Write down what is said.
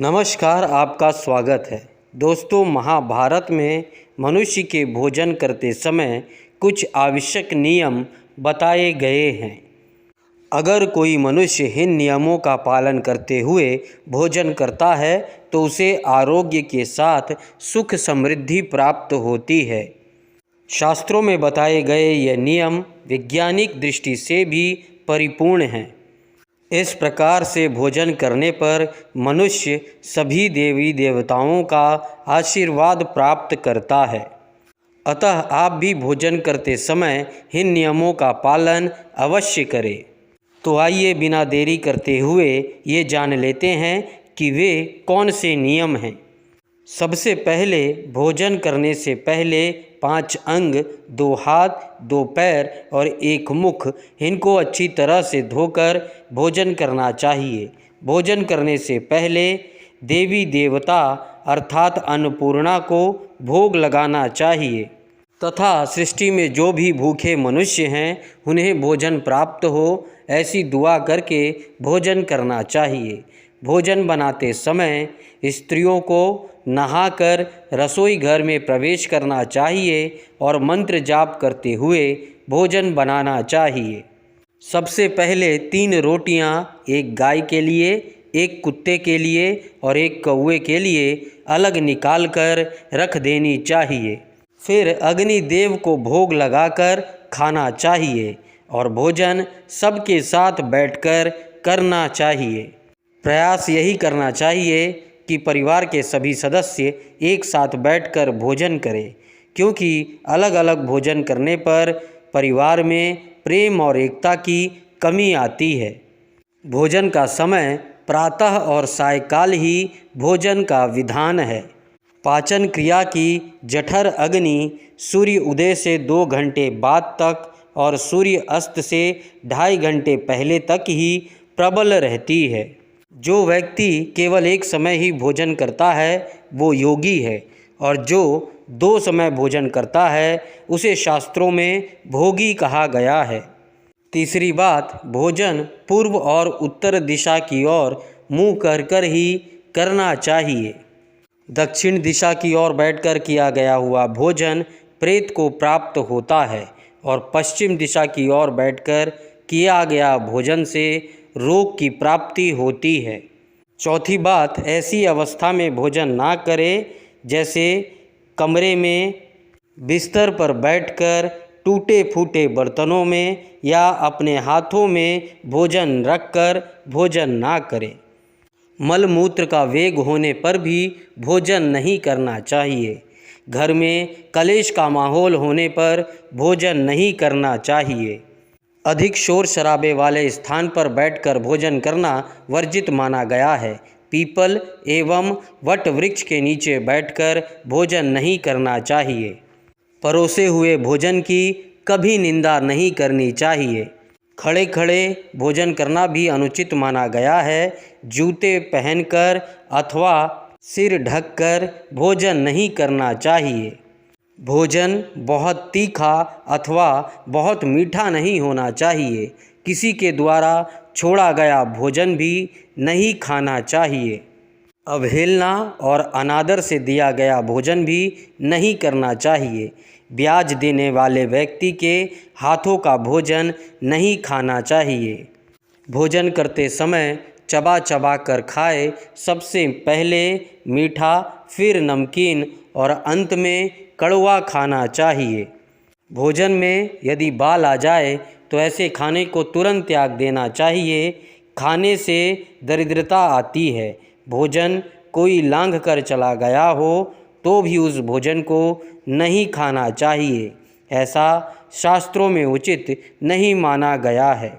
नमस्कार, आपका स्वागत है। दोस्तों, महाभारत में मनुष्य के भोजन करते समय कुछ आवश्यक नियम बताए गए हैं। अगर कोई मनुष्य इन नियमों का पालन करते हुए भोजन करता है तो उसे आरोग्य के साथ सुख समृद्धि प्राप्त होती है। शास्त्रों में बताए गए ये नियम वैज्ञानिक दृष्टि से भी परिपूर्ण हैं। इस प्रकार से भोजन करने पर मनुष्य सभी देवी देवताओं का आशीर्वाद प्राप्त करता है। अतः आप भी भोजन करते समय इन नियमों का पालन अवश्य करें। तो आइए बिना देरी करते हुए ये जान लेते हैं कि वे कौन से नियम हैं। सबसे पहले, भोजन करने से पहले 5 अंग, 2 हाथ, 2 पैर और 1 मुख, इनको अच्छी तरह से धोकर भोजन करना चाहिए। भोजन करने से पहले देवी देवता अर्थात अन्नपूर्णा को भोग लगाना चाहिए तथा सृष्टि में जो भी भूखे मनुष्य हैं उन्हें भोजन प्राप्त हो, ऐसी दुआ करके भोजन करना चाहिए। भोजन बनाते समय स्त्रियों को नहाकर रसोई घर में प्रवेश करना चाहिए और मंत्र जाप करते हुए भोजन बनाना चाहिए। सबसे पहले 3 रोटियां एक गाय के लिए, एक कुत्ते के लिए और एक कौवे के लिए अलग निकाल कर रख देनी चाहिए। फिर अग्निदेव को भोग लगाकर खाना चाहिए और भोजन सबके साथ बैठकर करना चाहिए। प्रयास यही करना चाहिए कि परिवार के सभी सदस्य एक साथ बैठकर भोजन करें, क्योंकि अलग अलग भोजन करने पर परिवार में प्रेम और एकता की कमी आती है। भोजन का समय प्रातः और सायकाल ही भोजन का विधान है। पाचन क्रिया की जठर अग्नि सूर्य उदय से 2 घंटे बाद तक और सूर्य अस्त से 2.5 घंटे पहले तक ही प्रबल रहती है। जो व्यक्ति केवल एक समय ही भोजन करता है वो योगी है, और जो 2 समय भोजन करता है उसे शास्त्रों में भोगी कहा गया है। तीसरी बात, भोजन पूर्व और उत्तर दिशा की ओर मुँह कर ही करना चाहिए। दक्षिण दिशा की ओर बैठकर किया गया हुआ भोजन प्रेत को प्राप्त होता है और पश्चिम दिशा की ओर बैठकर किया गया भोजन से रोग की प्राप्ति होती है। चौथी बात, ऐसी अवस्था में भोजन ना करें जैसे कमरे में बिस्तर पर बैठकर टूटे फूटे बर्तनों में या अपने हाथों में भोजन रखकर भोजन ना करें। मलमूत्र का वेग होने पर भी भोजन नहीं करना चाहिए। घर में कलेश का माहौल होने पर भोजन नहीं करना चाहिए। अधिक शोर शराबे वाले स्थान पर बैठकर भोजन करना वर्जित माना गया है। पीपल एवं वट वृक्ष के नीचे बैठकर भोजन नहीं करना चाहिए। परोसे हुए भोजन की कभी निंदा नहीं करनी चाहिए। खड़े खड़े भोजन करना भी अनुचित माना गया है। जूते पहनकर अथवा सिर ढककर भोजन नहीं करना चाहिए। भोजन बहुत तीखा अथवा बहुत मीठा नहीं होना चाहिए। किसी के द्वारा छोड़ा गया भोजन भी नहीं खाना चाहिए। अवहेलना और अनादर से दिया गया भोजन भी नहीं करना चाहिए। ब्याज देने वाले व्यक्ति के हाथों का भोजन नहीं खाना चाहिए। भोजन करते समय चबा चबा कर खाए। सबसे पहले मीठा, फिर नमकीन और अंत में कड़वा खाना चाहिए। भोजन में यदि बाल आ जाए तो ऐसे खाने को तुरंत त्याग देना चाहिए। खाने से दरिद्रता आती है। भोजन कोई लांघ कर चला गया हो तो भी उस भोजन को नहीं खाना चाहिए। ऐसा शास्त्रों में उचित नहीं माना गया है।